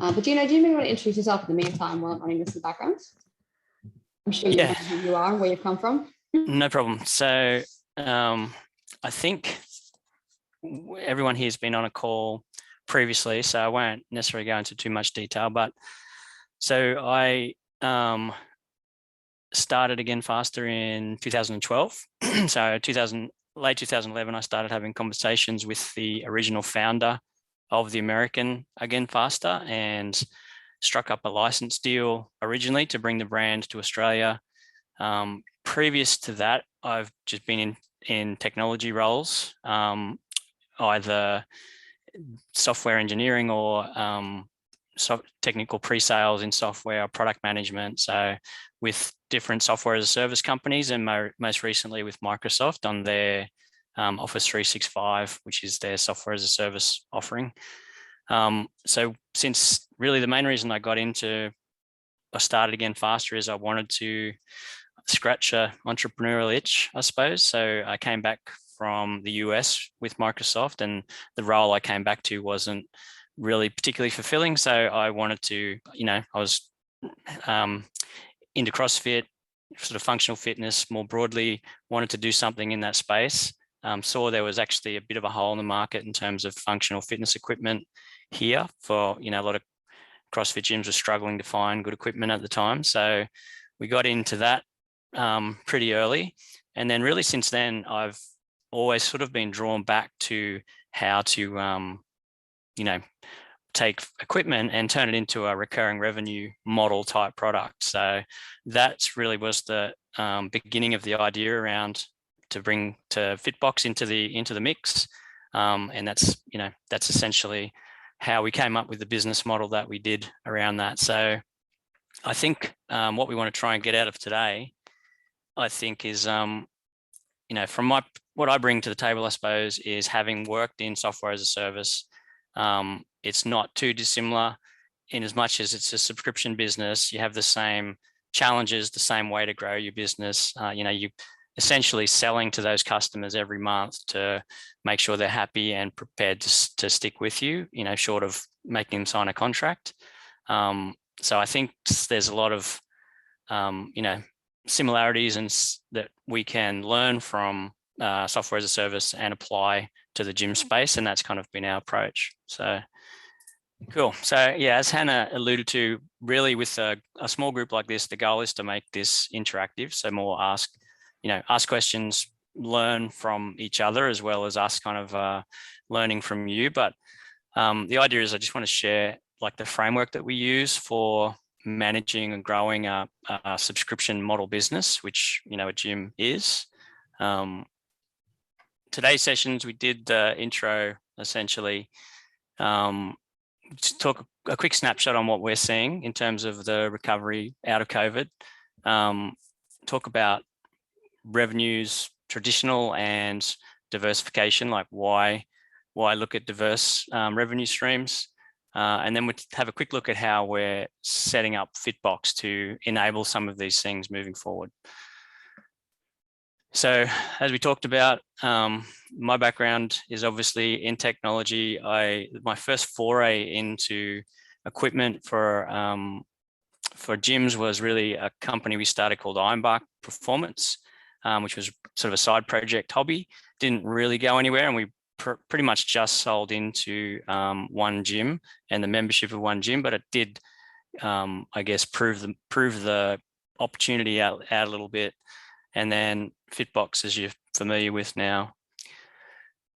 But Gino, do you maybe want to introduce yourself in the meantime while I'm running this in the background? I'm sure you know who you are and where you've come from. No problem. So I think everyone here has been on a call previously, so I won't necessarily go into too much detail. But so I started Again Faster in 2012. So late 2011, I started having conversations with the original founder of the American Again Faster and struck up a license deal originally to bring the brand to Australia. Previous to that, I've just been in technology roles, either software engineering or technical pre-sales in software or product management. So with different software as a service companies, and most recently with Microsoft on their Office 365, which is their software as a service offering. So since really the main reason I started Again Faster is I wanted to scratch an entrepreneurial itch, I suppose. So I came back from the US with Microsoft, and the role I came back to wasn't really particularly fulfilling. So I wanted to, I was into CrossFit, sort of functional fitness more broadly, wanted to do something in that space. Saw there was actually a bit of a hole in the market in terms of functional fitness equipment here for, a lot of CrossFit gyms were struggling to find good equipment at the time. So we got into that pretty early. And then really since then, I've always sort of been drawn back to how to, take equipment and turn it into a recurring revenue model type product. So that's really was the beginning of the idea around to bring fitbox into the mix. And that's essentially how we came up with the business model that we did around that. So I think what we want to try and get out of today, I think is, from what I bring to the table, I suppose, is having worked in software as a service. It's not too dissimilar in as much as it's a subscription business. You have the same challenges, the same way to grow your business. You essentially selling to those customers every month to make sure they're happy and prepared to stick with you, short of making them sign a contract. So I think there's a lot of, similarities and that we can learn from software as a service and apply to the gym space. And that's kind of been our approach. So cool. So yeah, as Hannah alluded to, really with a small group like this, the goal is to make this interactive. So more ask questions, learn from each other, as well as us kind of learning from you. But the idea is I just want to share like the framework that we use for managing and growing a subscription model business, which, a gym is. Today's sessions, we did the intro essentially, just talk a quick snapshot on what we're seeing in terms of the recovery out of COVID. Talk about revenues, traditional and diversification, like why look at diverse revenue streams. And then we'll have a quick look at how we're setting up Fitbox to enable some of these things moving forward. So as we talked about, my background is obviously in technology. My first foray into equipment for gyms was really a company we started called Ironbark Performance, which was sort of a side project hobby. Didn't really go anywhere, and we pretty much just sold into one gym and the membership of one gym, but it did, I guess, prove the opportunity out a little bit. And then Fitbox, as you're familiar with now.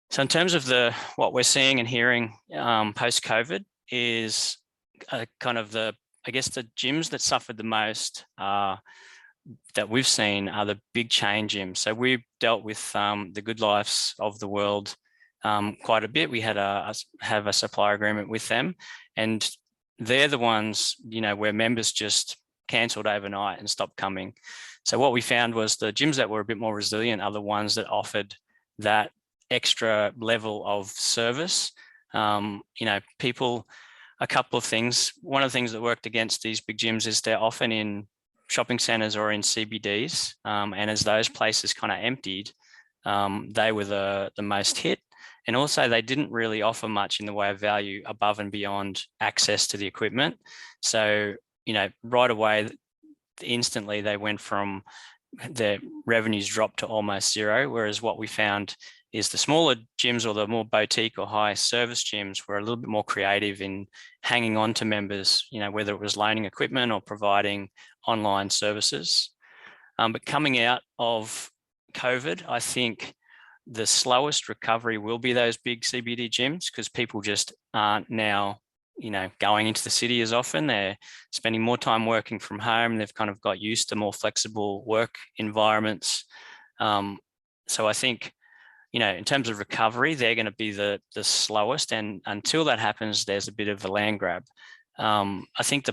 So in terms of what we're seeing and hearing post-COVID is kind of the gyms that suffered the most that we've seen are the big chain gyms. So we've dealt with the Good Lifes of the world quite a bit. We have a supplier agreement with them, and they're the ones, where members just cancelled overnight and stopped coming. So what we found was the gyms that were a bit more resilient are the ones that offered that extra level of service. A couple of things. One of the things that worked against these big gyms is they're often in shopping centers or in CBDs. And as those places kind of emptied, they were the most hit. And also they didn't really offer much in the way of value above and beyond access to the equipment. So, right away, instantly they went from their revenues dropped to almost zero. Whereas what we found is the smaller gyms or the more boutique or high service gyms were a little bit more creative in hanging on to members, whether it was loaning equipment or providing online services. But coming out of COVID, I think the slowest recovery will be those big CBD gyms, because people just aren't now, going into the city as often. They're spending more time working from home. They've kind of got used to more flexible work environments. So I think, in terms of recovery, they're going to be the slowest. And until that happens, there's a bit of a land grab. I think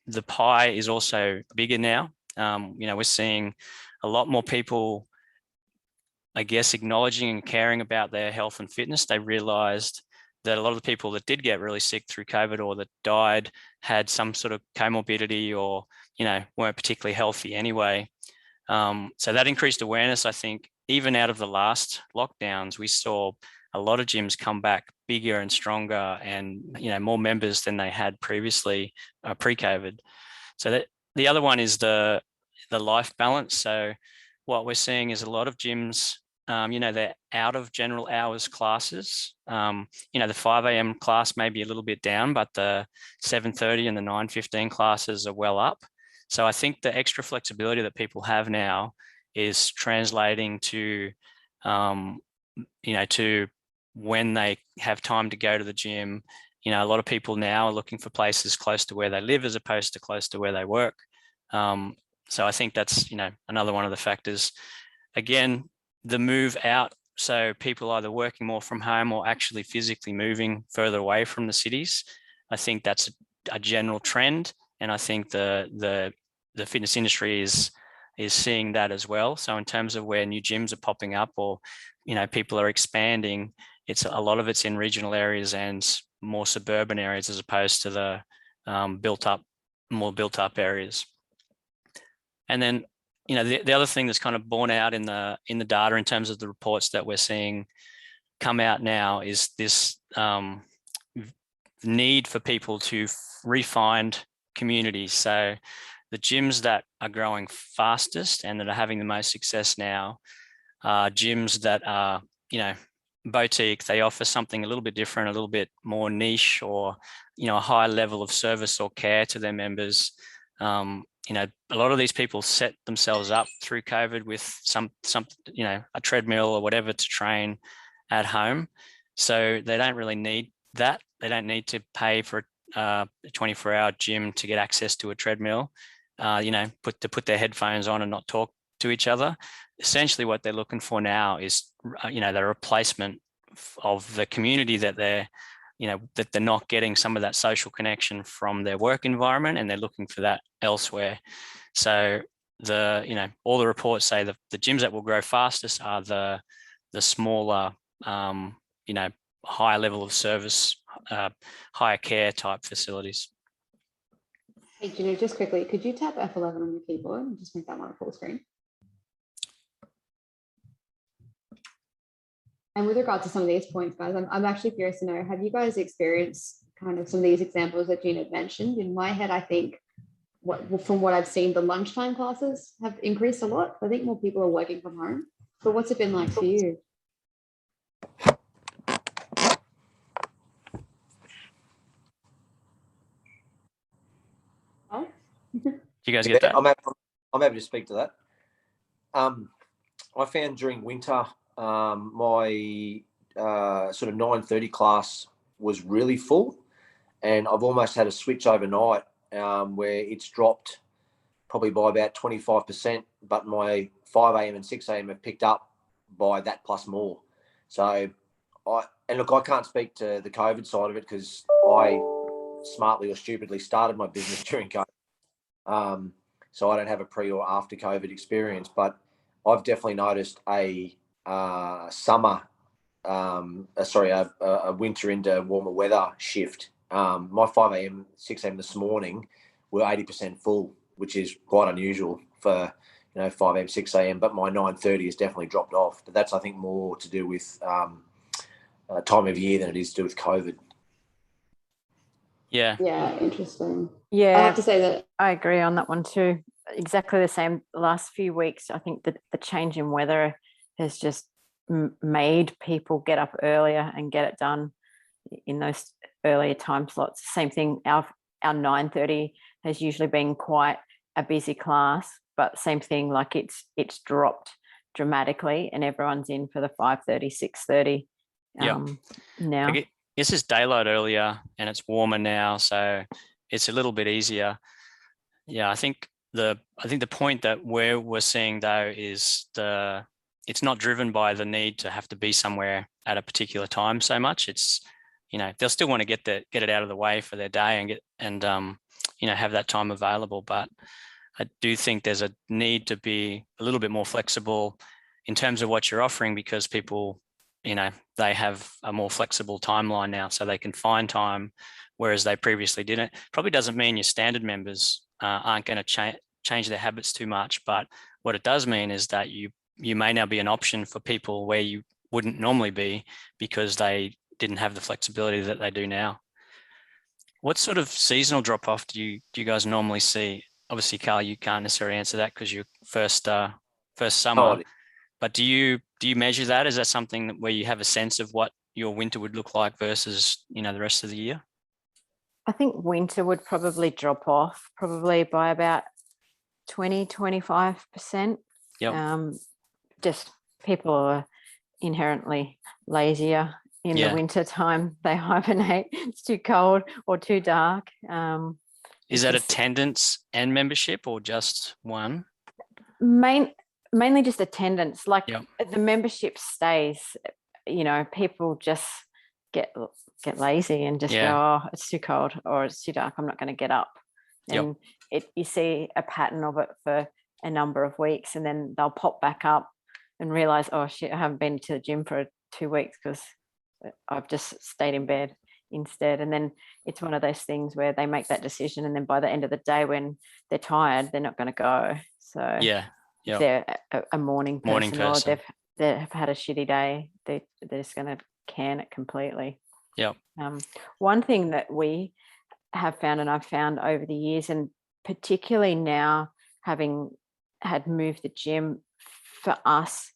the pie is also bigger now. We're seeing a lot more people, I guess, acknowledging and caring about their health and fitness. They realized that a lot of the people that did get really sick through COVID or that died had some sort of comorbidity or, weren't particularly healthy anyway. So that increased awareness. I think even out of the last lockdowns, we saw a lot of gyms come back bigger and stronger and, more members than they had previously, pre-COVID. So that the other one is the life balance. So what we're seeing is a lot of gyms, they're out of general hours classes. The 5 a.m. class may be a little bit down, but the 7:30 and the 9:15 classes are well up. So I think the extra flexibility that people have now is translating to, to when they have time to go to the gym. A lot of people now are looking for places close to where they live as opposed to close to where they work. So I think that's, another one of the factors. Again, the move out. So people either working more from home or actually physically moving further away from the cities. I think that's a general trend. And I think the fitness industry is seeing that as well. So in terms of where new gyms are popping up or, people are expanding, it's a lot of it's in regional areas and more suburban areas as opposed to the more built up areas. And then, the other thing that's kind of borne out in the data in terms of the reports that we're seeing come out now is this need for people to refine communities. So the gyms that are growing fastest and that are having the most success now are gyms that are, boutique. They offer something a little bit different, a little bit more niche, or, a high level of service or care to their members. A lot of these people set themselves up through COVID with some, a treadmill or whatever to train at home. So they don't really need that. They don't need to pay for a 24-hour gym to get access to a treadmill, put their headphones on and not talk to each other. Essentially what they're looking for now is, the replacement of the community that they're not getting some of that social connection from their work environment, and they're looking for that elsewhere. So all the reports say that the gyms that will grow fastest are the smaller, higher level of service, higher care type facilities. Hey, Gino, just quickly, could you tap F11 on your keyboard and just make that one full screen? And with regard to some of these points, guys, I'm actually curious to know, have you guys experienced kind of some of these examples that Gina mentioned? In my head, I think from what I've seen, the lunchtime classes have increased a lot. I think more people are working from home. But what's it been like for you? Oh, do you guys get that? I'm able to speak to that. I found during winter, my sort of 9:30 class was really full, and I've almost had a switch overnight where it's dropped probably by about 25%, but my 5 a.m. and 6 a.m. have picked up by that plus more. So I can't speak to the COVID side of it because I smartly or stupidly started my business during COVID. So I don't have a pre or after COVID experience, but I've definitely noticed a winter into warmer weather shift. My 5 a.m., 6 a.m. this morning were 80% full, which is quite unusual for 5 a.m., 6 a.m. But my 9:30 has definitely dropped off. But that's, I think, more to do with time of year than it is to do with COVID. Yeah. Yeah, interesting. I Yeah, have to say that I agree on that one too. Exactly the same. The last few weeks, I think that the change in weather has just made people get up earlier and get it done in those earlier time slots. Same thing. Our 9:30 has usually been quite a busy class, but same thing. Like it's dropped dramatically, and everyone's in for the 5:30, 6:30. Yeah. Now. I guess it's daylight earlier and it's warmer now, so it's a little bit easier. Yeah, I think the point that we're seeing though is it's not driven by the need to have to be somewhere at a particular time so much. It's, they'll still want to get it out of the way for their day and have that time available. But I do think there's a need to be a little bit more flexible in terms of what you're offering, because people, they have a more flexible timeline now, so they can find time, whereas they previously didn't. Probably doesn't mean your standard members aren't going to change their habits too much, but what it does mean is that you may now be an option for people where you wouldn't normally be, because they didn't have the flexibility that they do now. What sort of seasonal drop off do you guys normally see? Obviously, Carl, you can't necessarily answer that because you're first summer. Oh, But do you measure that? Is that something where you have a sense of what your winter would look like versus the rest of the year? I think winter would probably drop off probably by about 20-25%. Yep. Just people are inherently lazier in the winter time. They hibernate. It's too cold or too dark. Is that attendance and membership, or just one? Mainly just attendance. Like Yep. the membership stays. People just get lazy and just go, oh, it's too cold or it's too dark, I'm not going to get up. And you see a pattern of it for a number of weeks, and then they'll pop back up and realize, oh shit, I haven't been to the gym for 2 weeks because I've just stayed in bed instead. And then it's one of those things where they make that decision, and then by the end of the day when they're tired, they're not going to go. So if they're a morning person. Or they've had a shitty day, they're just going to can it completely. One thing that we have found, and I've found over the years, and particularly now having had moved the gym, for us,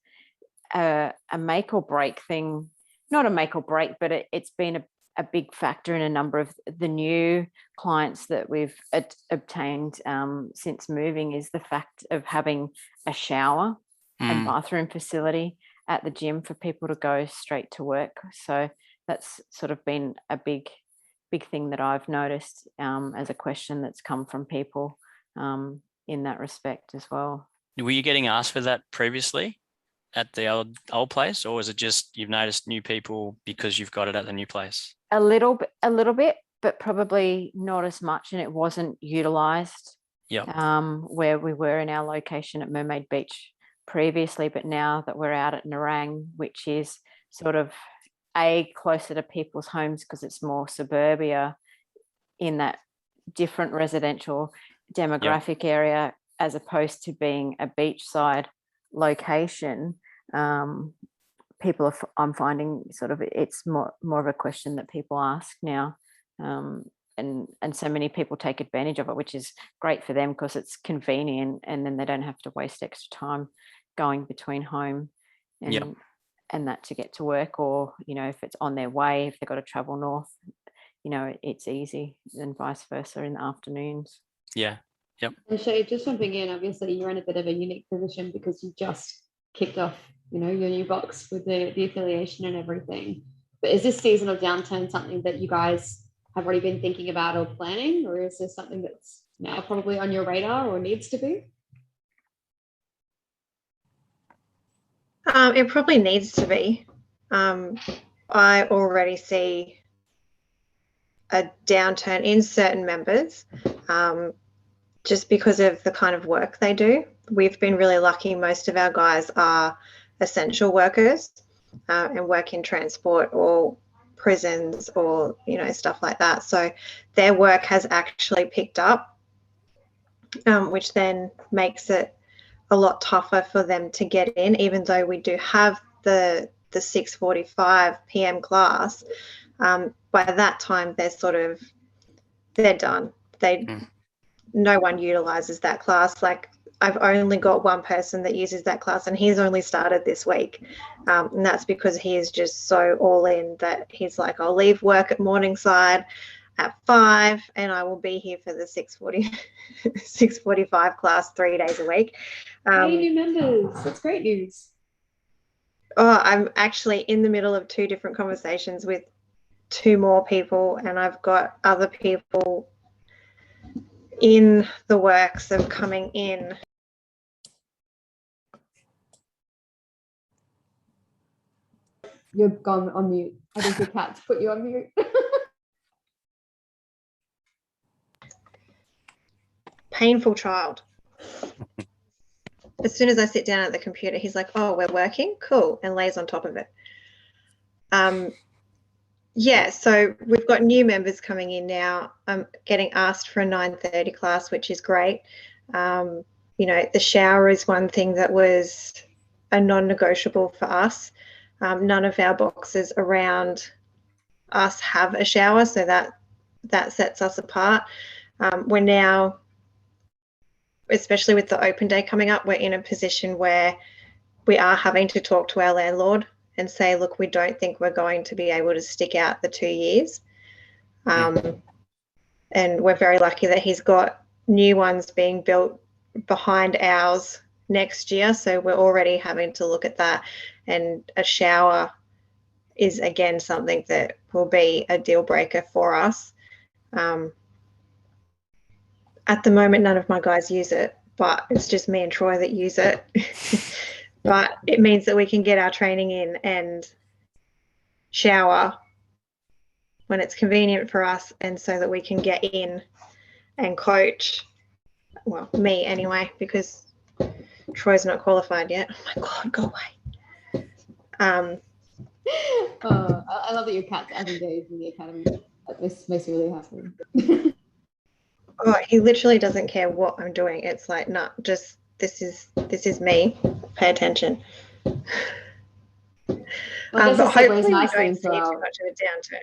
a make or break thing, not a make or break, but it's been a big factor in a number of the new clients that we've obtained since moving, is the fact of having a shower and bathroom facility at the gym for people to go straight to work. So that's sort of been a big thing that I've noticed as a question that's come from people in that respect as well. Were you getting asked for that previously at the old place, or is it just you've noticed new people because you've got it at the new place? A little bit, but probably not as much, and it wasn't utilised where we were in our location at Mermaid Beach previously. But now that we're out at Nerang, which is sort of closer to people's homes because it's more suburbia in that different residential demographic area, as opposed to being a beachside location, people I'm finding sort of it's more of a question that people ask now, and so many people take advantage of it, which is great for them because it's convenient, and then they don't have to waste extra time going between home and that to get to work, or if it's on their way, if they've got to travel north, it's easy, and vice versa in the afternoons. And Shay, just jumping in, obviously you're in a bit of a unique position because you just kicked off your new box with the affiliation and everything. But is this seasonal downturn something that you guys have already been thinking about or planning, or is this something that's now probably on your radar or needs to be? It probably needs to be. I already see a downturn in certain members just because of the kind of work they do. We've been really lucky. Most of our guys are essential workers and work in transport or prisons or, stuff like that. So their work has actually picked up, which then makes it a lot tougher for them to get in, even though we do have the the 6:45 p.m. class, by that time they're done. No one utilizes that class. Like, I've only got one person that uses that class, and he's only started this week. And that's because he is just so all in that he's like, I'll leave work at Morningside at 5 and I will be here for the 6:45 class 3 days a week. Hey, new members. That's great news. Oh, I'm actually in the middle of 2 different conversations with 2 more people, and I've got other people in the works of coming in. You're gone on mute. I think your cat's put you on mute. Painful child. As soon as I sit down at the computer, he's like, oh, we're working? Cool. And lays on top of it. Yeah, so we've got new members coming in now. I'm getting asked for a 9:30 class, which is great. The shower is one thing that was a non-negotiable for us. None of our boxes around us have a shower, so that sets us apart. We're now, especially with the open day coming up, we're in a position where we are having to talk to our landlord and say, look, we don't think we're going to be able to stick out the 2 years. And we're very lucky that he's got new ones being built behind ours next year. So we're already having to look at that. And a shower is, again, something that will be a deal breaker for us. At the moment, none of my guys use it, but it's just me and Troy that use it. But it means that we can get our training in and shower when it's convenient for us, and so that we can get in and coach. Well, me anyway, because Troy's not qualified yet. Oh my God, go away. I love that your cat's as engaged in the academy. This makes me really happy. Oh, he literally doesn't care what I'm doing. It's like, no, just this is me. Pay attention. Well, I guess but this hopefully segues we nicely don't see into too much of a downturn.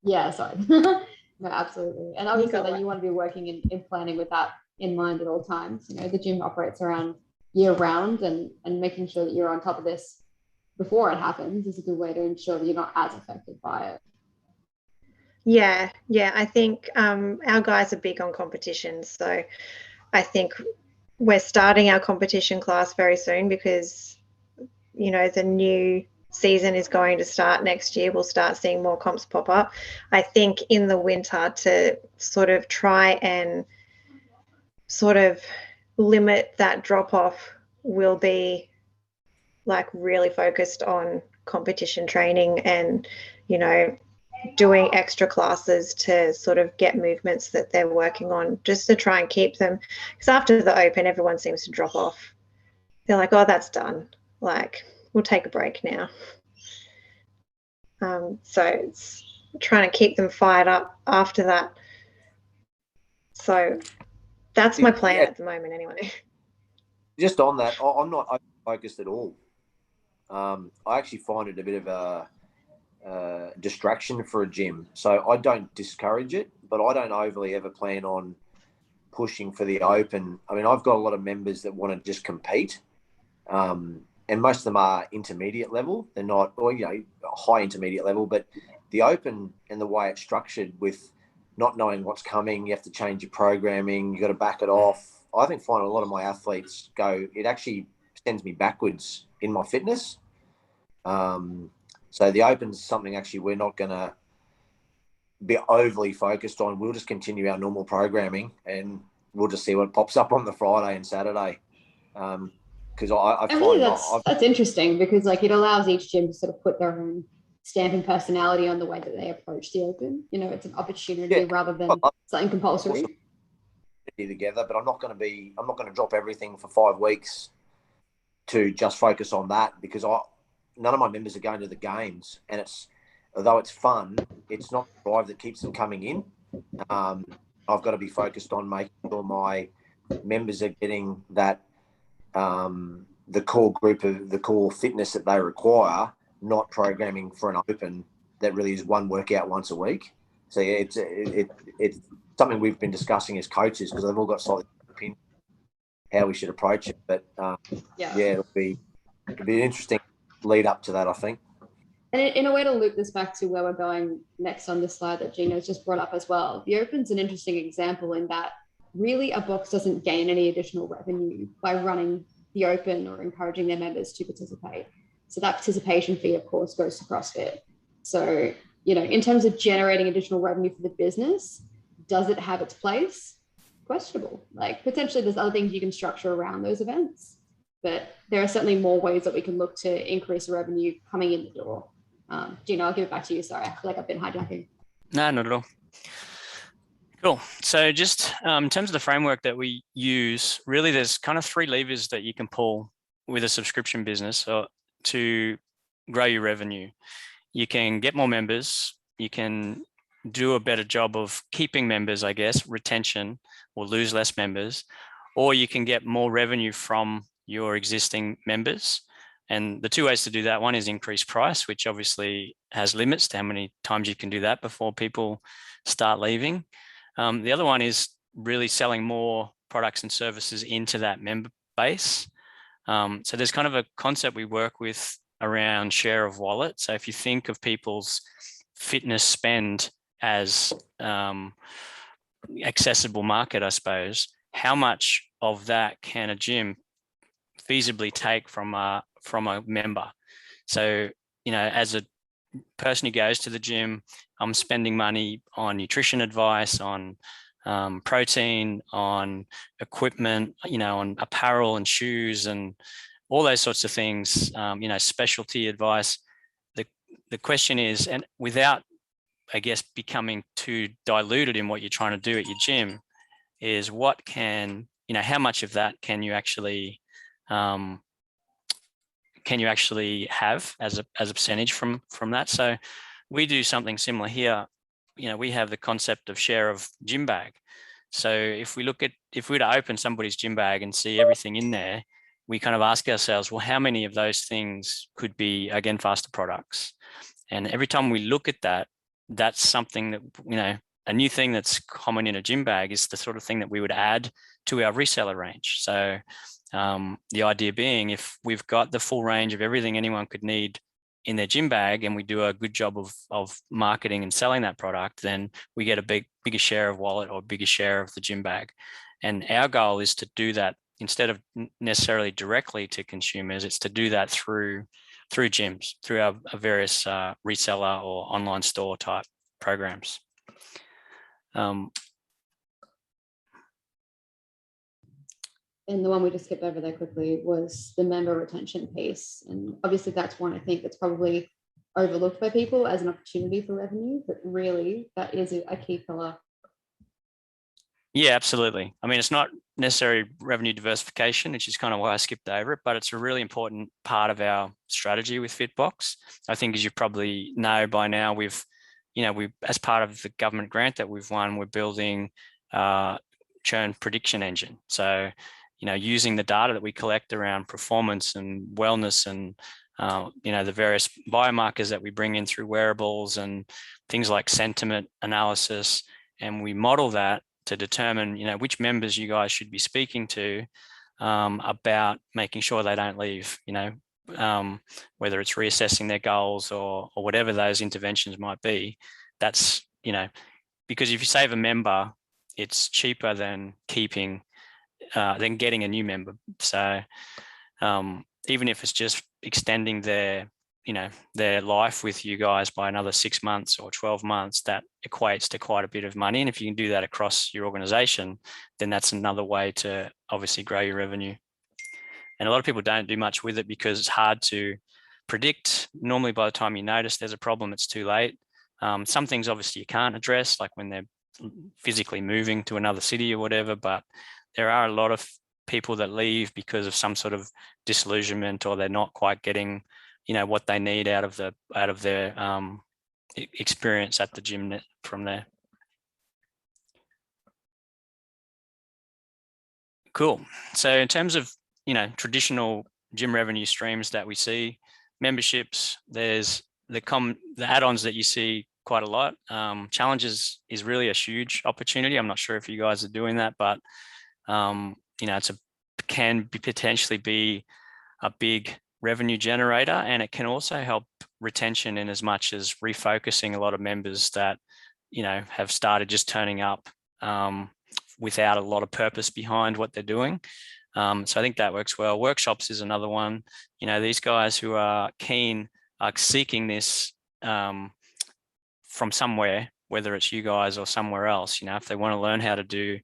Yeah, sorry. No, absolutely. And obviously go that away. you want to be working in planning with that in mind at all times. The gym operates around year round, and making sure that you're on top of this before it happens is a good way to ensure that you're not as affected by it. Yeah. I think our guys are big on competition. So I think we're starting our competition class very soon because, the new season is going to start next year. We'll start seeing more comps pop up. I think in the winter, to sort of try and sort of limit that drop off, will be like really focused on competition training and, doing extra classes to sort of get movements that they're working on, just to try and keep them. Because after the open, everyone seems to drop off. They're like, oh, that's done. Like, we'll take a break now. So it's trying to keep them fired up after that. So that's my plan at the moment anyway. Just on that, I'm not focused at all. I actually find it a bit of a distraction for a gym. So I don't discourage it, but I don't overly ever plan on pushing for the open. I mean, I've got a lot of members that want to just compete. And most of them are intermediate level. They're not, high intermediate level, but the open and the way it's structured with not knowing what's coming, you have to change your programming, you got to back it off. I think finding a lot of my athletes it actually sends me backwards in my fitness. So the open's something actually we're not going to be overly focused on. We'll just continue our normal programming and we'll just see what pops up on the Friday and Saturday. Because I find that's interesting, because it allows each gym to sort of put their own stamp and personality on the way that they approach the open. It's an opportunity rather than something compulsory. Together, but I'm not going to drop everything for 5 weeks to just focus on that, because none of my members are going to the games, and although it's fun, it's not the drive that keeps them coming in. I've got to be focused on making sure my members are getting that the core group of the core fitness that they require, not programming for an open that really is one workout once a week. So yeah, it's something we've been discussing as coaches, because they've all got slightly different opinions how we should approach it. But yeah, it'll be an interesting lead up to that, I think. And in a way to loop this back to where we're going next on this slide that Gino's just brought up as well, the Open's an interesting example in that really a box doesn't gain any additional revenue by running the Open or encouraging their members to participate. So that participation fee, of course, goes to CrossFit. So, you know, in terms of generating additional revenue for the business, does it have its place? Questionable. Like potentially there's other things you can structure around those events, but there are certainly more ways that we can look to increase revenue coming in the door. Gino, I'll give it back to you. Sorry, I feel like I've been hijacking. No, not at all. Cool. So just in terms of the framework that we use, really there's kind of 3 levers that you can pull with a subscription business to grow your revenue. You can get more members, you can do a better job of keeping members, I guess, retention, or lose less members, or you can get more revenue from your existing members. And the 2 ways to do that, one is increase price, which obviously has limits to how many times you can do that before people start leaving. The other one is really selling more products and services into that member base. So there's kind of a concept we work with around share of wallet. So if you think of people's fitness spend as accessible market, I suppose, how much of that can a gym feasibly take from a member? So, you know, as a person who goes to the gym, I'm spending money on nutrition advice, on protein, on equipment, you know, on apparel and shoes and all those sorts of things, you know, specialty advice. The question is, and without, I guess, becoming too diluted in what you're trying to do at your gym, is what can, you know, how much of that can you actually have as a percentage from that? So we do something similar here. You know, we have the concept of share of gym bag. So if we were to open somebody's gym bag and see everything in there, we kind of ask ourselves, well, how many of those things could be, again, faster products? And every time we look at that, that's something that, you know, a new thing that's common in a gym bag is the sort of thing that we would add to our reseller range. So the idea being, if we've got the full range of everything anyone could need in their gym bag and we do a good job of marketing and selling that product, then we get a bigger share of wallet or bigger share of the gym bag. And our goal is to do that instead of necessarily directly to consumers, it's to do that through gyms, through our various reseller or online store type programs. And the one we just skipped over there quickly was the member retention piece. And obviously that's one I think that's probably overlooked by people as an opportunity for revenue, but really that is a key pillar. Yeah, absolutely. I mean, it's not necessarily revenue diversification, which is kind of why I skipped over it, but it's a really important part of our strategy with Fitbox. I think, as you probably know by now, we as part of the government grant that we've won, we're building churn prediction engine. So, you know, using the data that we collect around performance and wellness and, you know, the various biomarkers that we bring in through wearables and things like sentiment analysis, and we model that to determine, you know, which members you guys should be speaking to about making sure they don't leave, you know, whether it's reassessing their goals or whatever those interventions might be. That's, you know, because if you save a member, it's cheaper than getting a new member. So even if it's just extending their life with you guys by another 6 months or 12 months, that equates to quite a bit of money. And if you can do that across your organization, then that's another way to obviously grow your revenue. And a lot of people don't do much with it because it's hard to predict. Normally, by the time you notice there's a problem, it's too late. Some things obviously you can't address, like when they're physically moving to another city or whatever, but there are a lot of people that leave because of some sort of disillusionment, or they're not quite getting, you know, what they need out of their experience at the gym from there. Cool. So in terms of, you know, traditional gym revenue streams that we see. Memberships, there's the add-ons that you see quite a lot. Challenges is really a huge opportunity. I'm not sure if you guys are doing that, but you know, can potentially be a big revenue generator, and it can also help retention in as much as refocusing a lot of members that, you know, have started just turning up without a lot of purpose behind what they're doing. So I think that works well. Workshops is another one. You know, these guys who are keen are seeking this from somewhere, whether it's you guys or somewhere else. You know, if they want to learn how to do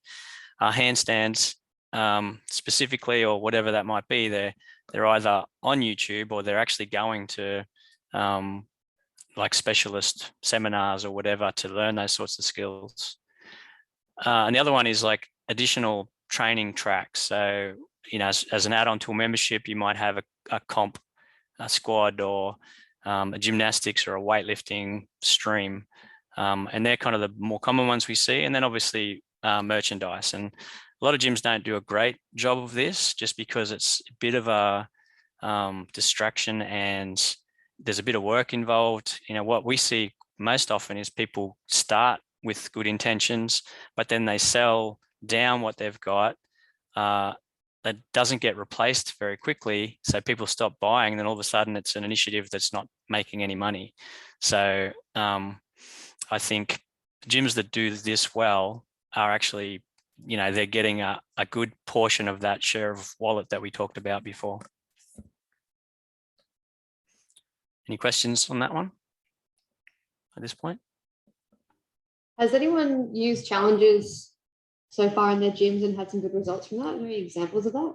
handstands specifically, or whatever that might be, they're either on YouTube or they're actually going to like specialist seminars or whatever to learn those sorts of skills. And the other one is like additional training tracks. So, you know, as an add-on to a membership, you might have a comp, a squad, or a gymnastics or a weightlifting stream. And they're kind of the more common ones we see. And then obviously merchandise. And a lot of gyms don't do a great job of this just because it's a bit of a distraction and there's a bit of work involved. You know, what we see most often is people start with good intentions, but then they sell down what they've got. That doesn't get replaced very quickly. So people stop buying, and then all of a sudden it's an initiative that's not making any money. So I think gyms that do this well are actually, you know, they're getting a good portion of that share of wallet that we talked about before. Any questions on that one at this point? Has anyone used challenges so far in their gyms and had some good results from that? Any examples of that?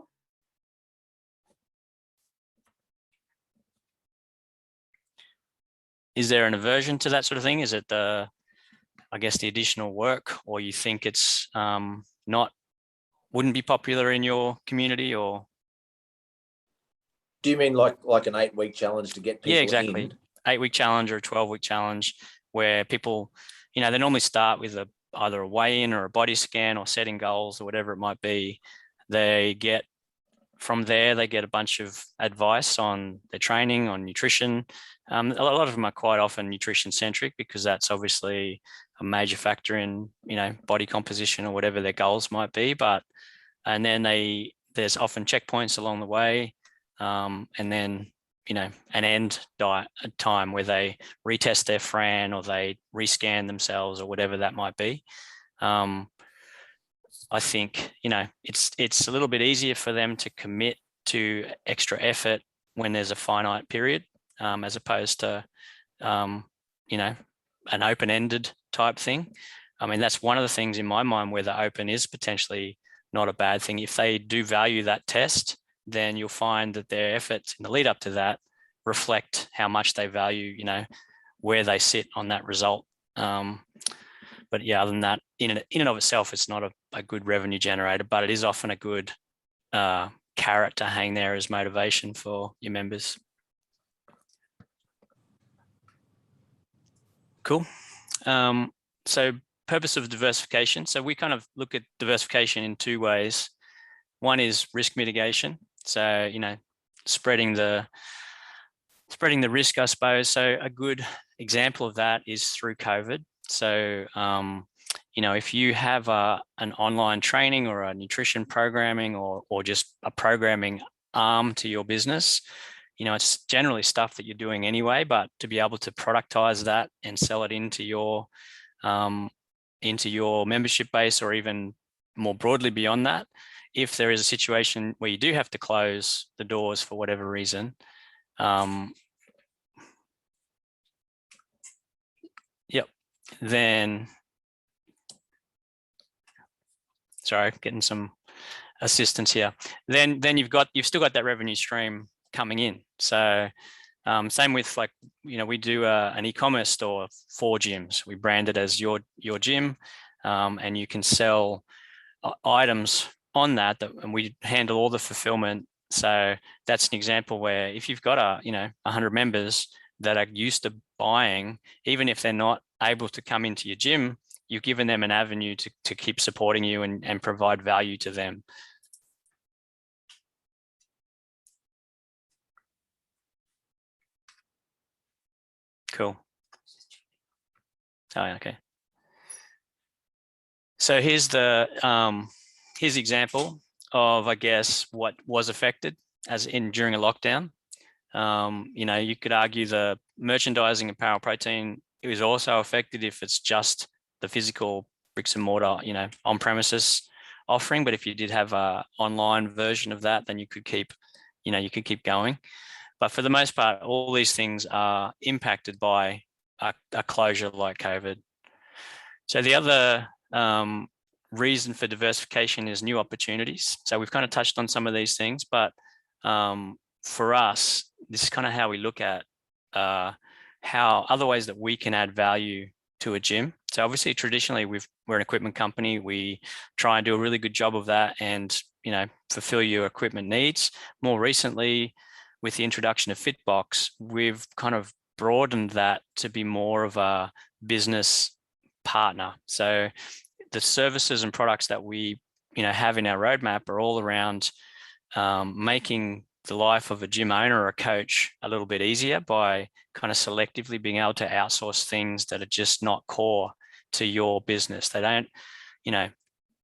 Is there an aversion to that sort of thing? Is it I guess the additional work, or you think it's wouldn't be popular in your community? Or do you mean like an 8-week challenge to get people? Yeah, exactly. in? 8-week challenge or a 12-week challenge, where people, you know, they normally start with either a weigh-in or a body scan or setting goals or whatever it might be. From there, they get a bunch of advice on their training, on nutrition. A lot of them are quite often nutrition centric because that's obviously a major factor in, you know, body composition or whatever their goals might be. And then there's often checkpoints along the way, and then, you know, an end time where they retest their Fran or they rescan themselves or whatever that might be. I think, you know, it's a little bit easier for them to commit to extra effort when there's a finite period, as opposed to, you know, an open-ended type thing. I mean, that's one of the things in my mind where the open is potentially not a bad thing. If they do value that test, then you'll find that their efforts in the lead up to that reflect how much they value, you know, where they sit on that result. But yeah, other than that, in and of itself, it's not a good revenue generator, but it is often a good carrot to hang there as motivation for your members. Cool. So purpose of diversification. So we kind of look at diversification in two ways. One is risk mitigation. So, you know, spreading the risk, I suppose. So a good example of that is through COVID. So, you know, if you have an online training or a nutrition programming or just a programming arm to your business, you know, it's generally stuff that you're doing anyway, but to be able to productize that and sell it into your membership base, or even more broadly beyond that, if there is a situation where you do have to close the doors for whatever reason, then, sorry, getting some assistance here. Then you've still got that revenue stream coming in. So same with, like, you know, we do an e-commerce store for gyms. We brand it as your gym, and you can sell items on that, and we handle all the fulfillment. So that's an example where if you've got 100 members that are used to buying, even if they're not able to come into your gym, you've given them an avenue to keep supporting you and provide value to them. cool. Oh, okay. So here's the example of, I guess, what was affected as in during a lockdown. You know, you could argue the merchandising apparel protein, it was also affected if it's just the physical bricks and mortar, you know, on premises offering. But if you did have a online version of that, then you could keep, you know, you could keep going. But for the most part, all these things are impacted by a closure like COVID. So the other reason for diversification is new opportunities. So we've kind of touched on some of these things, but for us, this is kind of how we look at how other ways that we can add value to a gym. So obviously, traditionally, we're an equipment company. We try and do a really good job of that and, you know, fulfill your equipment needs. More recently, with the introduction of fitbox, we've kind of broadened that to be more of a business partner. So the services and products that we, you know, have in our roadmap are all around making the life of a gym owner or a coach a little bit easier by kind of selectively being able to outsource things that are just not core to your business. They don't, you know,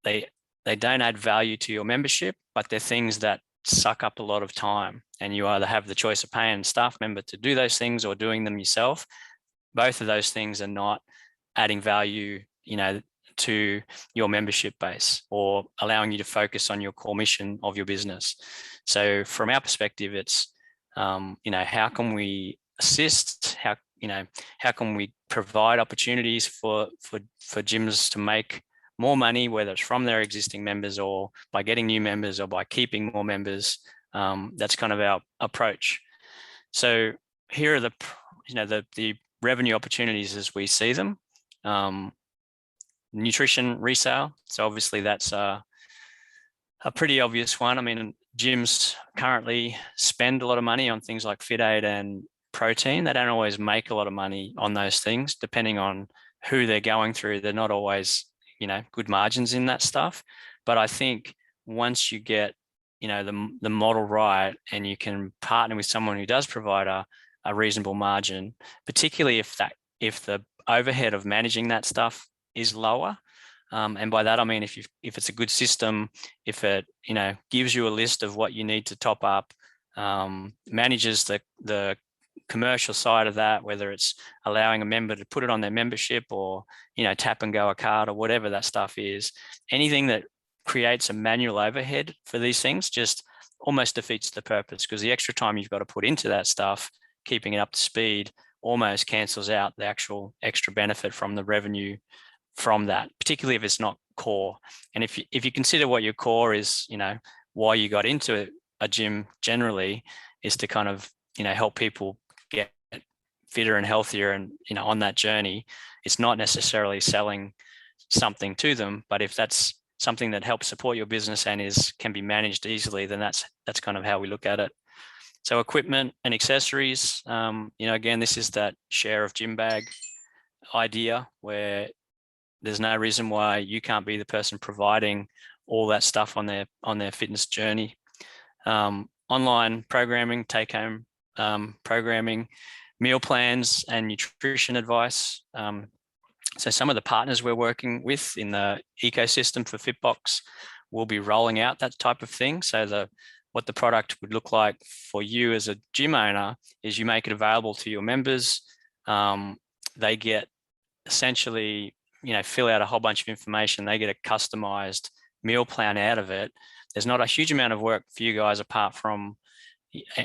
they don't add value to your membership, but they're things that suck up a lot of time, and you either have the choice of paying a staff member to do those things or doing them yourself. Both of those things are not adding value, you know, to your membership base or allowing you to focus on your core mission of your business. So from our perspective, it's, you know, how can we assist? How can we provide opportunities for gyms to make more money, whether it's from their existing members or by getting new members or by keeping more members? That's kind of our approach. So here are the, you know, the revenue opportunities as we see them. Nutrition resale. So obviously that's a pretty obvious one. I mean, gyms currently spend a lot of money on things like Fit Aid and protein. They don't always make a lot of money on those things, depending on who they're going through. They're not always, you know, good margins in that stuff. But I think once you get, you know, the model right, and you can partner with someone who does provide a reasonable margin, particularly if the overhead of managing that stuff is lower. And by that, I mean, if it's a good system, if it, you know, gives you a list of what you need to top up, manages the commercial side of that, whether it's allowing a member to put it on their membership or, you know, tap and go a card or whatever that stuff is, anything that creates a manual overhead for these things just almost defeats the purpose, because the extra time you've got to put into that stuff, keeping it up to speed, almost cancels out the actual extra benefit from the revenue from that, particularly if it's not core. And if you consider what your core is, you know, why you got into a gym generally is to kind of, you know, help people get fitter and healthier and, you know, on that journey. It's not necessarily selling something to them, but if that's something that helps support your business and can be managed easily, then that's kind of how we look at it. So equipment and accessories, you know, again, this is that share of gym bag idea where there's no reason why you can't be the person providing all that stuff on their fitness journey. Online programming, take-home programming, meal plans, and nutrition advice. So some of the partners we're working with in the ecosystem for fitbox will be rolling out that type of thing. So what the product would look like for you as a gym owner is you make it available to your members. They get essentially, you know, fill out a whole bunch of information. They get a customized meal plan out of it. There's not a huge amount of work for you guys apart from,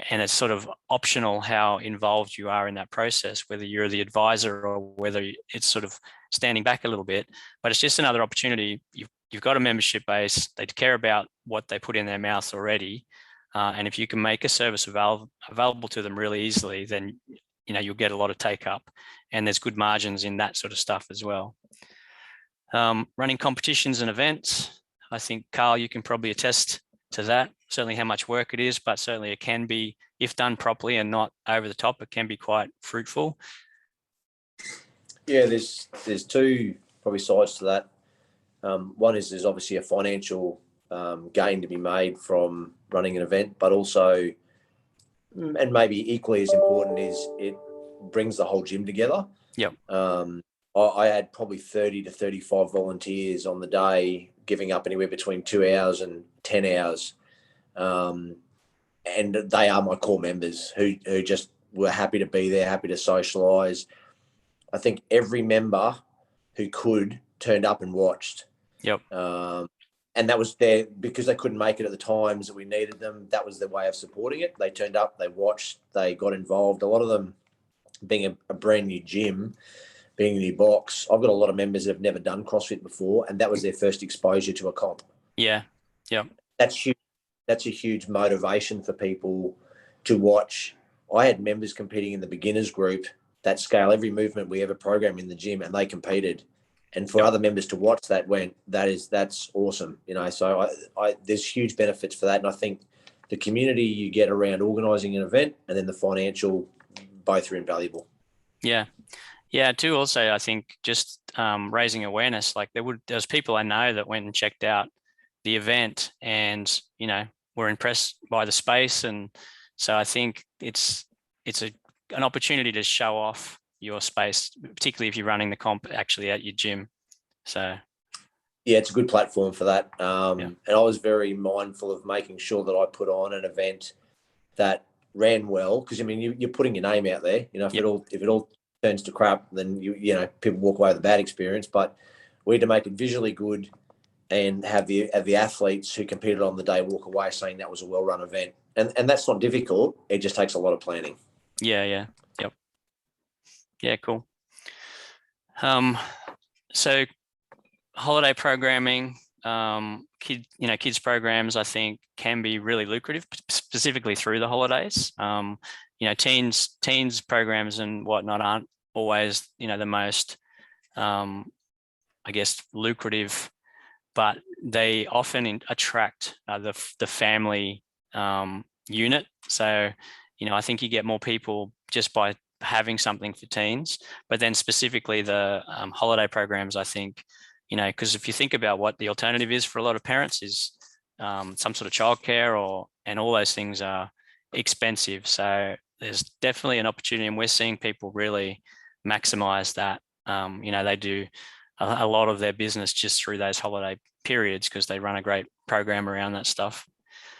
and it's sort of optional how involved you are in that process, whether you're the advisor or whether it's sort of standing back a little bit. But it's just another opportunity. You've got a membership base. They care about what they put in their mouths already. And if you can make a service available to them really easily, then, you know, you'll get a lot of take up, and there's good margins in that sort of stuff as well. Running competitions and events. I think, Carl, you can probably attest to that, certainly how much work it is, but certainly it can be, if done properly and not over the top, it can be quite fruitful. Yeah, there's two probably sides to that. One is there's obviously a financial gain to be made from running an event, but also, and maybe equally as important, is it brings the whole gym together. Yep. I had probably 30 to 35 volunteers on the day, giving up anywhere between 2 hours and 10 hours. And they are my core members who just were happy to be there, happy to socialise. I think every member who could turned up and watched. Yep. And that was there because they couldn't make it at the times that we needed them. That was their way of supporting it. They turned up, they watched, they got involved. A lot of them being a brand new gym, being a new box. I've got a lot of members that have never done CrossFit before, and that was their first exposure to a comp. Yeah. Yep. That's huge. That's a huge motivation for people to watch. I had members competing in the beginners group that scale every movement we ever program in the gym, and they competed. And for other members to watch that that's awesome. You know, so there's huge benefits for that. And I think the community you get around organising an event and then the financial, both are invaluable. Yeah. Yeah. Too, also, I think just raising awareness, like there's people I know that went and checked out the event and, you know, were impressed by the space. And so I think it's an opportunity to show off your space, particularly if you're running the comp actually at your gym. So yeah, it's a good platform for that. And I was very mindful of making sure that I put on an event that ran well, because I mean you're putting your name out there. You know, if it all turns to crap, then you know people walk away with a bad experience. But we had to make it visually good and have the athletes who competed on the day walk away saying that was a well-run event. And that's not difficult. It just takes a lot of planning. Yeah. Yep. Yeah, cool. So holiday programming, kids programs, I think can be really lucrative, specifically through the holidays. Teens programs and whatnot aren't always, the most, I guess, lucrative, but they often attract the family unit. So, I think you get more people just by having something for teens, but then specifically the holiday programs, I think, because if you think about what the alternative is for a lot of parents is some sort of childcare and all those things are expensive. So there's definitely an opportunity, and we're seeing people really maximize that. They do a lot of their business just through those holiday periods because they run a great program around that stuff.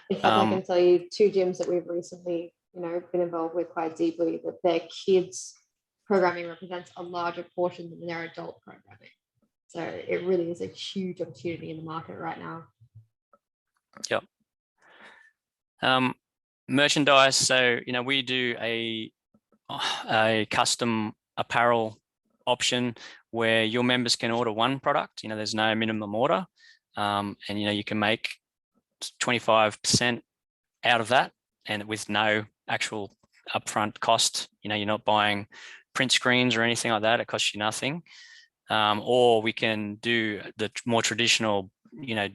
In fact, I can tell you 2 gyms that we've recently, been involved with quite deeply, that their kids programming represents a larger portion than their adult programming. So it really is a huge opportunity in the market right now. Yep. Merchandise. So, we do a custom apparel option where your members can order one product. There's no minimum order, and you can make 25% out of that, and with no actual upfront cost. You're not buying print screens or anything like that. It costs you nothing. Or we can do the more traditional,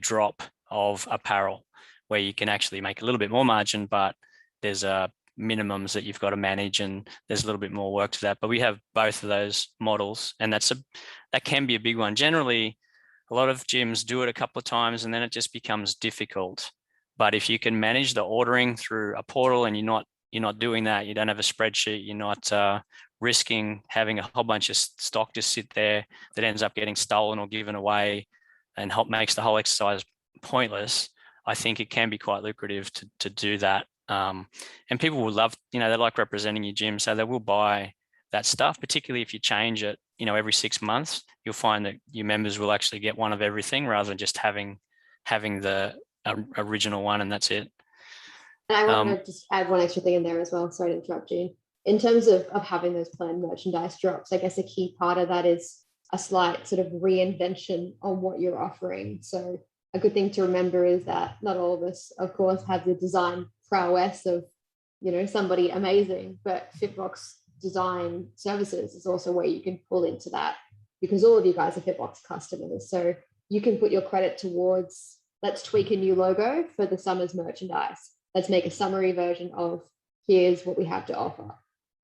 drop of apparel where you can actually make a little bit more margin, but there's minimums that you've got to manage, and there's a little bit more work to that. But we have both of those models, and that can be a big one. Generally, a lot of gyms do it a couple of times and then it just becomes difficult. But if you can manage the ordering through a portal and you're not doing that, you don't have a spreadsheet, you're not risking having a whole bunch of stock just sit there that ends up getting stolen or given away and makes the whole exercise pointless, I think it can be quite lucrative to do that. And people will love, they like representing your gym, so they will buy that stuff, particularly if you change it, every 6 months. You'll find that your members will actually get one of everything rather than just having the original one and that's it. And I want to just add one extra thing in there as well. Sorry to interrupt you. In terms of having those planned merchandise drops, I guess a key part of that is a slight sort of reinvention on what you're offering. So a good thing to remember is that not all of us, of course, have the design prowess of, somebody amazing, but Fitbox design services is also where you can pull into that, because all of you guys are Fitbox customers. So you can put your credit towards, let's tweak a new logo for the summer's merchandise. Let's make a summary version of here's what we have to offer.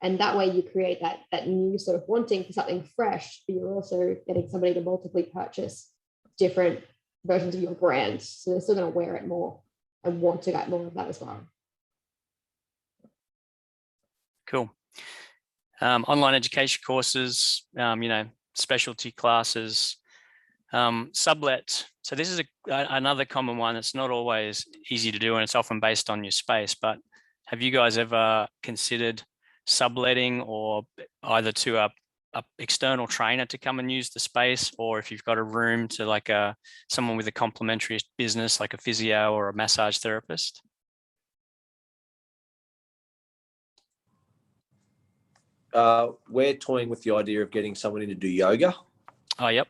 And that way you create that new sort of wanting for something fresh, but you're also getting somebody to multiply purchase different versions of your brand. So they're still going to wear it more and want to get more of that as well. Cool. online education courses, specialty classes, sublet. So this is another common one that's not always easy to do, and it's often based on your space. But have you guys ever considered subletting, or either to a external trainer to come and use the space, or if you've got a room to like someone with a complementary business like a physio or a massage therapist? We're toying with the idea of getting someone in to do yoga. Oh, yep.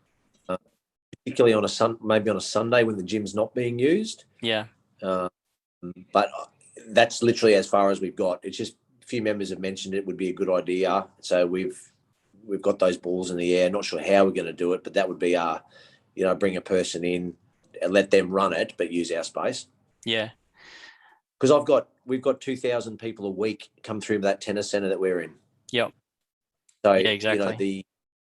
Particularly on maybe on a Sunday when the gym's not being used. Yeah. But that's literally as far as we've got. It's just a few members have mentioned it would be a good idea. So we've got those balls in the air. Not sure how we're going to do it, but that would be bring a person in and let them run it, but use our space. Yeah. Because we've got 2,000 people a week come through that tennis centre that we're in. Yep. So yeah, exactly.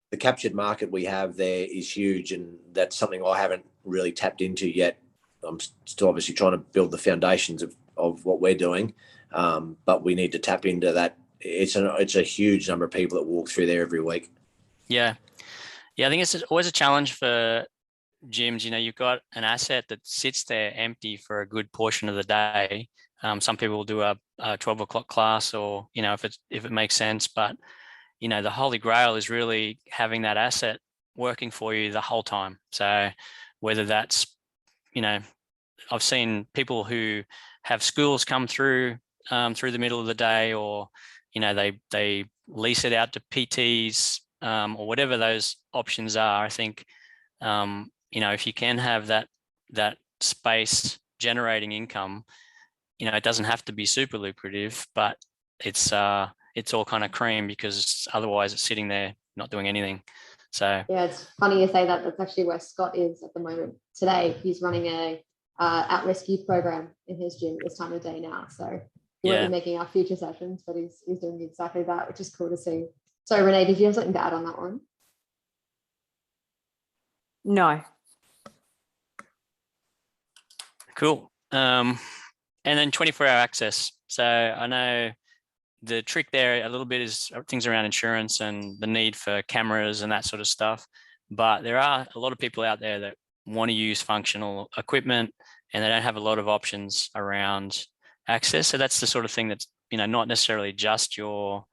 The captured market we have there is huge, and that's something I haven't really tapped into yet. I'm still obviously trying to build the foundations of what we're doing, but we need to tap into that. It's a huge number of people that walk through there every week. Yeah. I think it's always a challenge for gyms. You've got an asset that sits there empty for a good portion of the day. Some people will do a 12 o'clock class, or if it makes sense, but the holy grail is really having that asset working for you the whole time. So whether that's, I've seen people who have schools come through the middle of the day, or, they lease it out to PTs, or whatever those options are. I think, if you can have that space generating income, it doesn't have to be super lucrative, but it's all kind of cream, because otherwise it's sitting there not doing anything. So yeah, it's funny you say that. That's actually where Scott is at the moment. Today he's running a at-risk youth program in his gym this time of day now. So he won't be making our future sessions, but he's doing exactly that, which is cool to see. So Renee, did you have something to add on that one? No. Cool. And then 24-hour access. So I know the trick there a little bit is things around insurance and the need for cameras and that sort of stuff. But there are a lot of people out there that want to use functional equipment, and they don't have a lot of options around access. So that's the sort of thing that's, not necessarily just your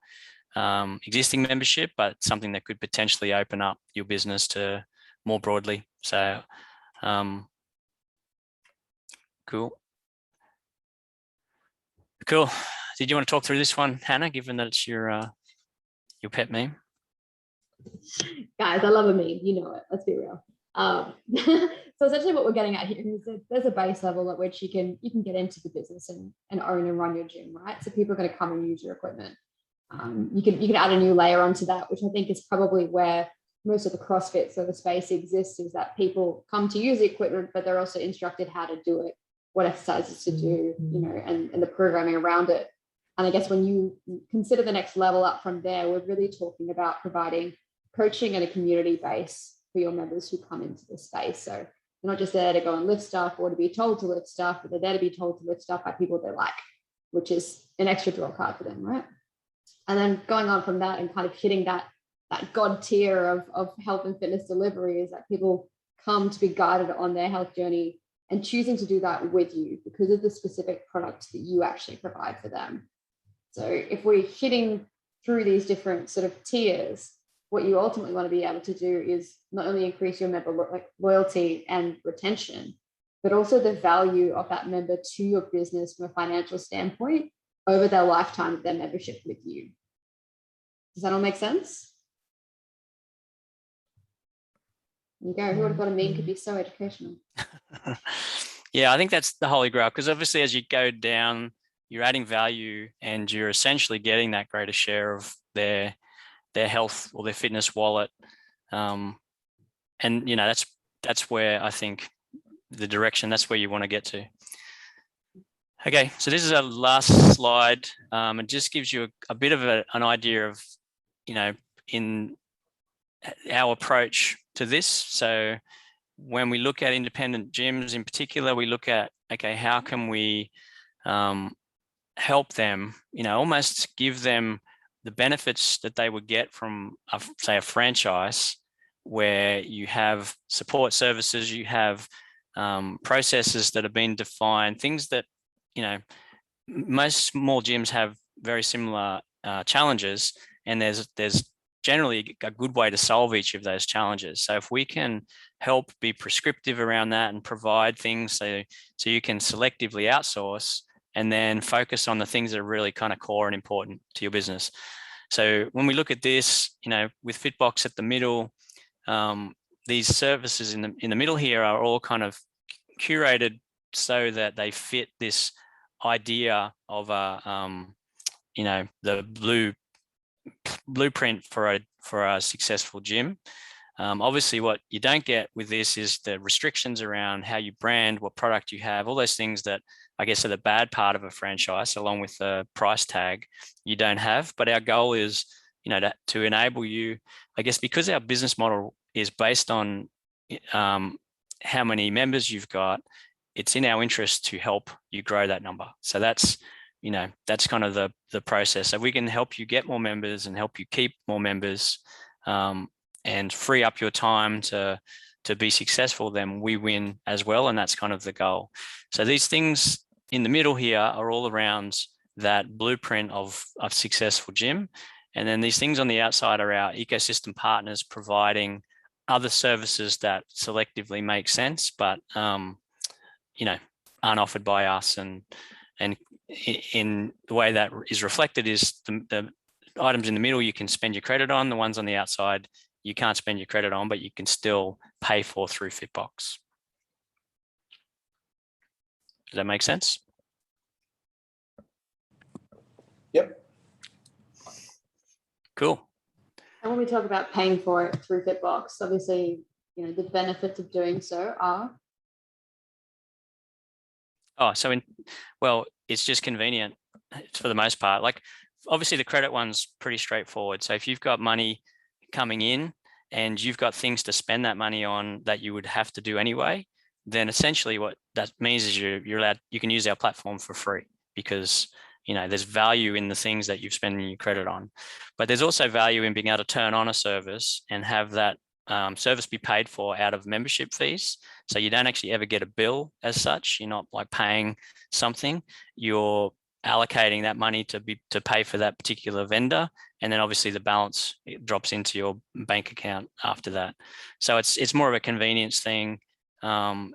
existing membership, but something that could potentially open up your business to more broadly. So cool. Did you want to talk through this one, Hannah, given that it's your pet meme? Guys, I love a meme. You know it. Let's be real. So essentially what we're getting at here is that there's a base level at which you can get into the business and own and run your gym, right? So people are going to come and use your equipment. You can add a new layer onto that, which I think is probably where most of the CrossFit sort of space exists, is that people come to use the equipment, but they're also instructed how to do it, what exercises to do, and the programming around it. And I guess when you consider the next level up from there, we're really talking about providing coaching and a community base for your members who come into the space. So they're not just there to go and lift stuff or to be told to lift stuff, but they're there to be told to lift stuff by people they like, which is an extra draw card for them, right? And then going on from that and kind of hitting that God tier of health and fitness delivery is that people come to be guided on their health journey and choosing to do that with you because of the specific product that you actually provide for them. So if we're hitting through these different sort of tiers, what you ultimately want to be able to do is not only increase your member loyalty and retention, but also the value of that member to your business from a financial standpoint over their lifetime of their membership with you. Does that all make sense? There you go. Who would have thought a meme could be so educational? Yeah, I think that's the holy grail, because obviously as you go down, you're adding value and you're essentially getting that greater share of their health or their fitness wallet. And that's where I think the direction, that's where you want to get to. Okay, so this is our last slide. It just gives you a bit of an idea of, in our approach to this. So when we look at independent gyms in particular, we look at, okay, how can we help them, almost give them the benefits that they would get from, say, a franchise where you have support services, you have processes that have been defined, things that, most small gyms have very similar challenges, and there's generally a good way to solve each of those challenges. So if we can help be prescriptive around that and provide things so you can selectively outsource and then focus on the things that are really kind of core and important to your business. So when we look at this, with Fitbox at the middle, these services in the middle here are all kind of curated so that they fit this idea of the blueprint for a successful gym. Obviously, what you don't get with this is the restrictions around how you brand, what product you have, all those things that I guess are the bad part of a franchise, along with the price tag you don't have. But our goal is, to enable you, I guess, because our business model is based on how many members you've got, it's in our interest to help you grow that number. So that's kind of the process. So we can help you get more members and help you keep more members, and free up your time to be successful, then we win as well. And that's kind of the goal. So these things in the middle here are all around that blueprint of a successful gym. And then these things on the outside are our ecosystem partners providing other services that selectively make sense, but aren't offered by us. And in the way that is reflected is the items in the middle you can spend your credit on, the ones on the outside you can't spend your credit on, but you can still pay for through Fitbox. Does that make sense? Yep. Cool. And when we talk about paying for it through Fitbox, obviously, the benefits of doing so are. It's just convenient for the most part. Like, obviously the credit one's pretty straightforward. So if you've got money coming in and you've got things to spend that money on that you would have to do anyway, then essentially what that means is you can use our platform for free, because there's value in the things that you've spent your credit on. But there's also value in being able to turn on a service and have that service be paid for out of membership fees. So you don't actually ever get a bill as such. You're not like paying something. You're allocating that money to pay for that particular vendor, and then obviously the balance drops into your bank account after that. So it's more of a convenience thing, to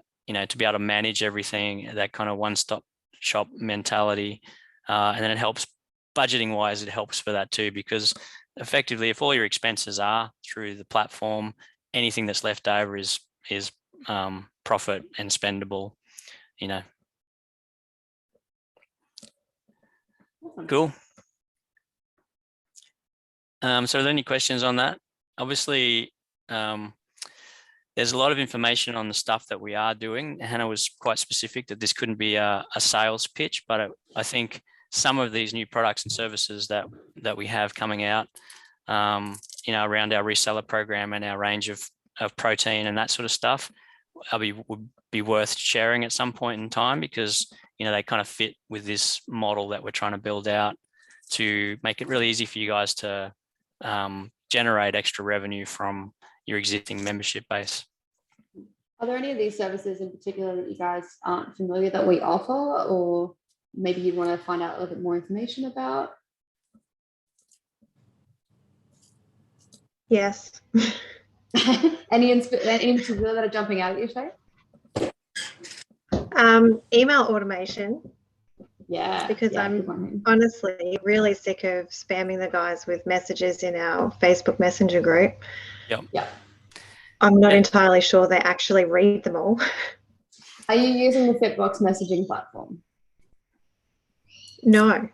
be able to manage everything, that kind of one-stop shop mentality, and then it helps budgeting wise. It helps for that too, because effectively, if all your expenses are through the platform, anything that's left over is profit and spendable. Cool. So are there any questions on that? Obviously, there's a lot of information on the stuff that we are doing. Hannah was quite specific that this couldn't be a sales pitch, but I think some of these new products and services that we have coming out, around our reseller program and our range of protein and that sort of stuff, would be worth sharing at some point in time, because they kind of fit with this model that we're trying to build out to make it really easy for you guys to generate extra revenue from your existing membership base. Are there any of these services in particular that you guys aren't familiar that we offer, or maybe you'd want to find out a little bit more information about? Yes. Any in particular that are jumping out at you, Shay? Email automation. Yeah. Because I'm honestly really sick of spamming the guys with messages in our Facebook Messenger group. Yeah. I'm not entirely sure they actually read them all. Are you using the Fitbox messaging platform? No.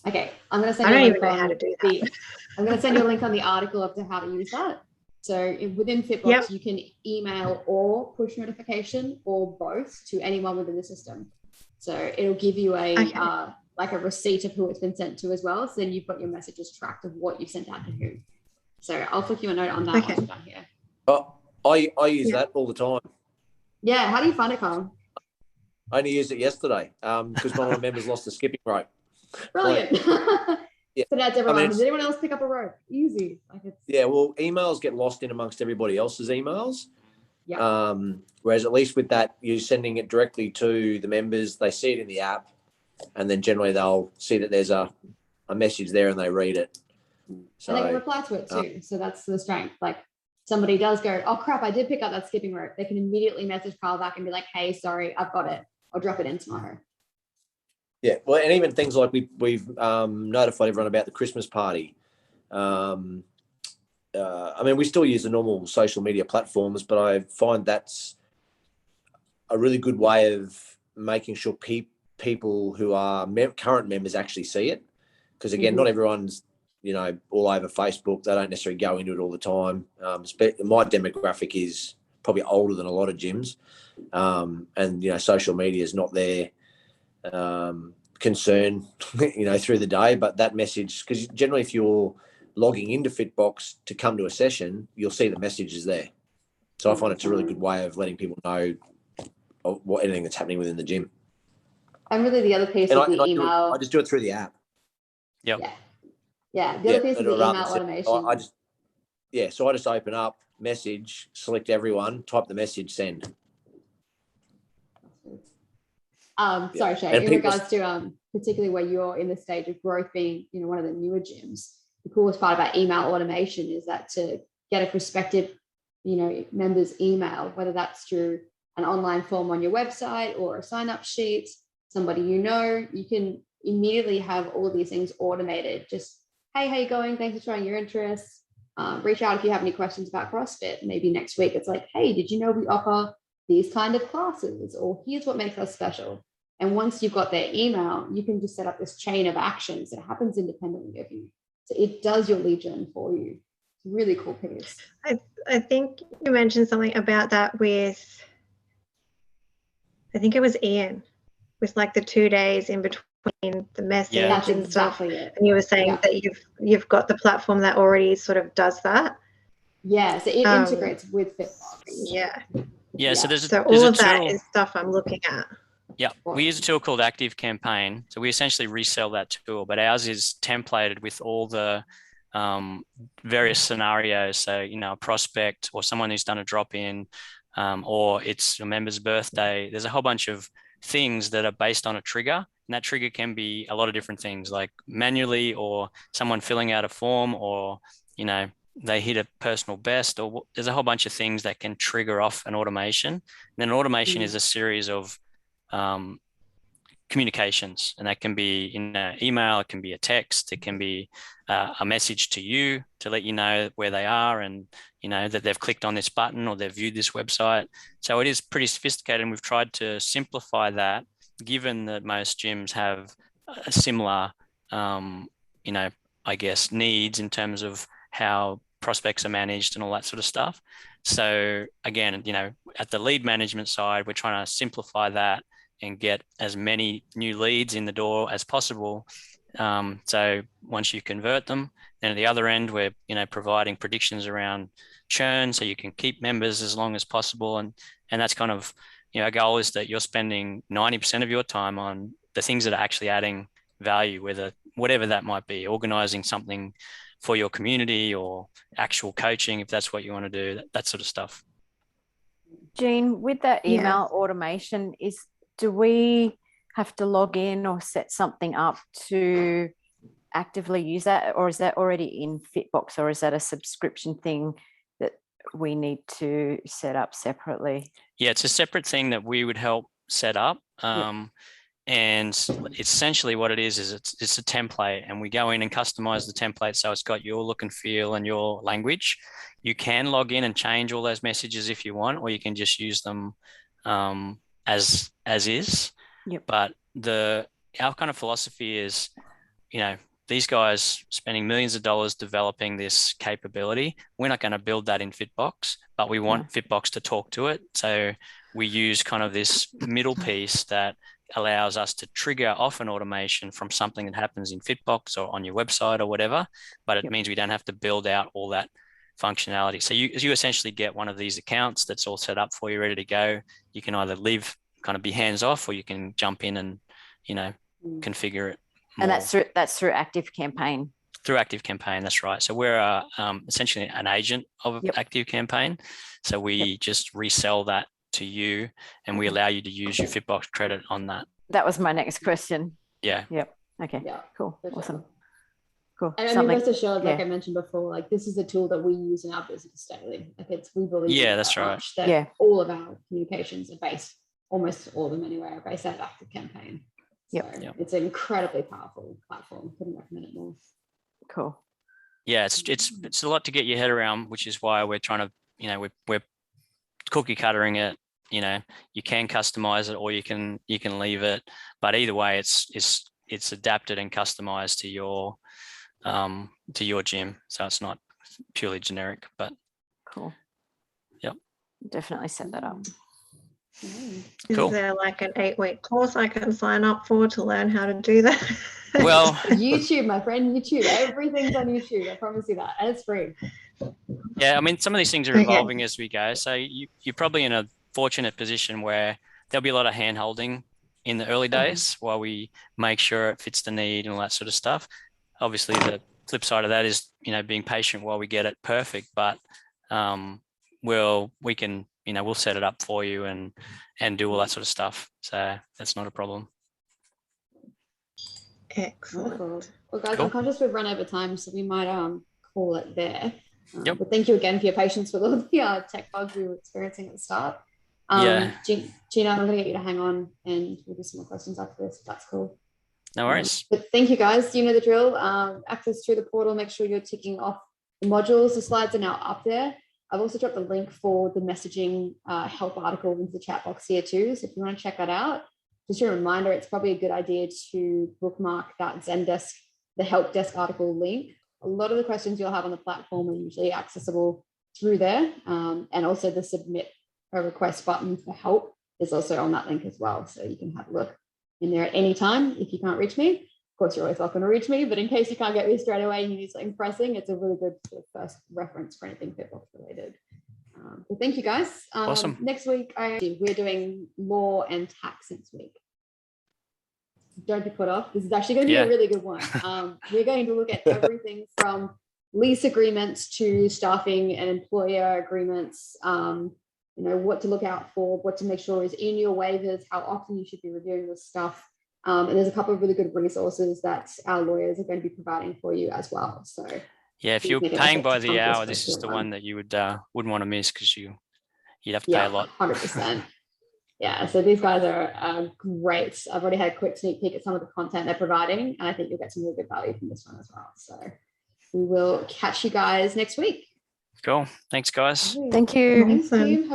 Okay, I'm going to send I you a don't link even know how to do that. I'm going to send you a link on the article of how to use that. So within Fitbox, you can email or push notification or both to anyone within the system. So it'll give you like a receipt of who it's been sent to as well. So then you've got your messages tracked of what you've sent out to who. So I'll flick you a note on that once we're done here. Oh, I use that all the time. Yeah, how do you find it, Carl? I only used it yesterday because one of my members lost the skipping rope. Brilliant. Yeah. So that's I everyone. mean, Does anyone else pick up a rope? Easy. Like it's yeah, well, emails get lost in amongst everybody else's emails. yeah. Whereas at least with that, you're sending it directly to the members. They see it in the app, and then generally they'll see that there's a message there and they read it. So And they can reply to it too. So that's the strength. Like somebody does go, oh crap, I did pick up that skipping rope. They can immediately message Carl back and be like, hey, sorry, I've got it. I'll drop it in tomorrow. yeah, well, and even things like we've notified everyone about the Christmas party. I mean, we still use the normal social media platforms, but I find that's a really good way of making sure people who are current members actually see it. Because again, not everyone's, all over Facebook. They don't necessarily go into it all the time. My demographic is probably older than a lot of gyms. And, social media is not their concern, through the day. But that message, because generally if you're logging into Fitbox to come to a session, you'll see the messages there. So I find it's a really good way of letting people know anything that's happening within the gym. And really the other piece of the email. I just do it through the app. Yep. Yeah. The other piece of the email automation. So I just open up, message, select everyone, type the message, send. Sorry, Shay, in regards to particularly where you're in the stage of growth being, one of the newer gyms, the coolest part about email automation is that to get a prospective, member's email, whether that's through an online form on your website or a sign-up sheet, somebody you can immediately have all of these things automated. Just, hey, how you going? Thanks for showing your interest. Reach out if you have any questions about CrossFit. Maybe next week it's like, hey, did you know we offer these kind of classes? Or here's what makes us special. And once you've got their email, you can just set up this chain of actions that happens independently of you. So it does your lead gen for you. It's a really cool piece. I think you mentioned something about that with, I think it was Ian, with like the 2 days in between the message and stuff. It. And you were saying that you've got the platform that already sort of does that. Yeah, so it integrates with Fitbox. Yeah, so there's all of that is stuff I'm looking at. Yeah, we use a tool called Active Campaign. So we essentially resell that tool, but ours is templated with all the various scenarios. So, a prospect or someone who's done a drop-in, or it's a member's birthday. There's a whole bunch of things that are based on a trigger. And that trigger can be a lot of different things, like manually or someone filling out a form, or, they hit a personal best, or there's a whole bunch of things that can trigger off an automation. And then an automation is a series of communications, and that can be in an email, it can be a text, it can be a message to you to let you know where they are and that they've clicked on this button or they've viewed this website. So it is pretty sophisticated, and we've tried to simplify that, given that most gyms have a similar needs in terms of how prospects are managed and all that sort of stuff. So again, at the lead management side, we're trying to simplify that and get as many new leads in the door as possible. So once you convert them, then at the other end, we're providing predictions around churn, so you can keep members as long as possible. And that's kind of our goal is that you're spending 90% of your time on the things that are actually adding value, whatever that might be, organizing something for your community or actual coaching, if that's what you want to do, that sort of stuff. Jean, with that email automation, do we have to log in or set something up to actively use that, or is that already in Fitbox, or is that a subscription thing that we need to set up separately? Yeah, it's a separate thing that we would help set up. And essentially what it is it's a template, and we go in and customize the template so it's got your look and feel and your language. You can log in and change all those messages if you want, or you can just use them as is. But our kind of philosophy is, these guys spending millions of dollars developing this capability. We're not going to build that in Fitbox, but we want Fitbox to talk to it. So we use kind of this middle piece that allows us to trigger off an automation from something that happens in Fitbox or on your website or whatever, but it means we don't have to build out all that functionality. So you essentially get one of these accounts that's all set up for you, ready to go. You can either be hands off, or you can jump in and, configure it And that's through Active Campaign. Through Active Campaign, that's right. So we're essentially an agent of Active Campaign. So we just resell that to you, and we allow you to use your fitbox credit on that. That was my next question. Yeah. Yep. Okay. Yeah. Cool. Awesome. Cool. And I mean, rest assured, like I mentioned before, like this is a tool that we use in our business daily. Like we believe that's right. That all of our communications are based, almost all of them anyway, are based out of Active Campaign. So it's an incredibly powerful platform. Couldn't recommend it more. Cool. Yeah, it's a lot to get your head around, which is why we're trying to, we're cookie cuttering it. You can customize it, or you can leave it, but either way, it's adapted and customized to your gym, so it's not purely generic. But cool. Yep. Definitely set that up. Cool. Is there like an 8-week course I can sign up for to learn how to do that? Well, YouTube, my friend, YouTube. Everything's on YouTube. I promise you that, and it's free. Yeah, I mean, some of these things are evolving as we go. So you're probably in a fortunate position where there'll be a lot of hand holding in the early days while we make sure it fits the need and all that sort of stuff. Obviously, the flip side of that is, being patient while we get it perfect, but we'll set it up for you and do all that sort of stuff. So that's not a problem. Excellent. Well, guys, I'm conscious we've run over time, so we might call it there. Yep. But thank you again for your patience with all the tech bugs we were experiencing at the start. Gina, I'm going to get you to hang on, and we'll do some more questions after this, if that's cool. No worries. But thank you, guys. You know the drill. Access through the portal. Make sure you're ticking off the modules. The slides are now up there. I've also dropped a link for the messaging help article into the chat box here too. So if you want to check that out, just a reminder, it's probably a good idea to bookmark that Zendesk, the help desk article link. A lot of the questions you'll have on the platform are usually accessible through there. And also the submit a request button for help is also on that link as well. So you can have a look in there at any time if you can't reach me. Of course, you're always welcome to reach me, but in case you can't get me straight away and you need something pressing, it's a really good sort of first reference for anything fitbox related. But thank you, guys. Awesome. Next week, we're doing law and tax next week. Don't be put off. This is actually going to be a really good one. We're going to look at everything from lease agreements to staffing and employer agreements, what to look out for, what to make sure is in your waivers, how often you should be reviewing this stuff. And there's a couple of really good resources that our lawyers are going to be providing for you as well. So yeah, if you're paying by the hour, this is the one that you wouldn't want to miss, because you'd have to pay a lot. 100%. Yeah, so these guys are great. I've already had a quick sneak peek at some of the content they're providing, and I think you'll get some really good value from this one as well. So we will catch you guys next week. Cool. Thanks, guys. Thank you. Thanks, team.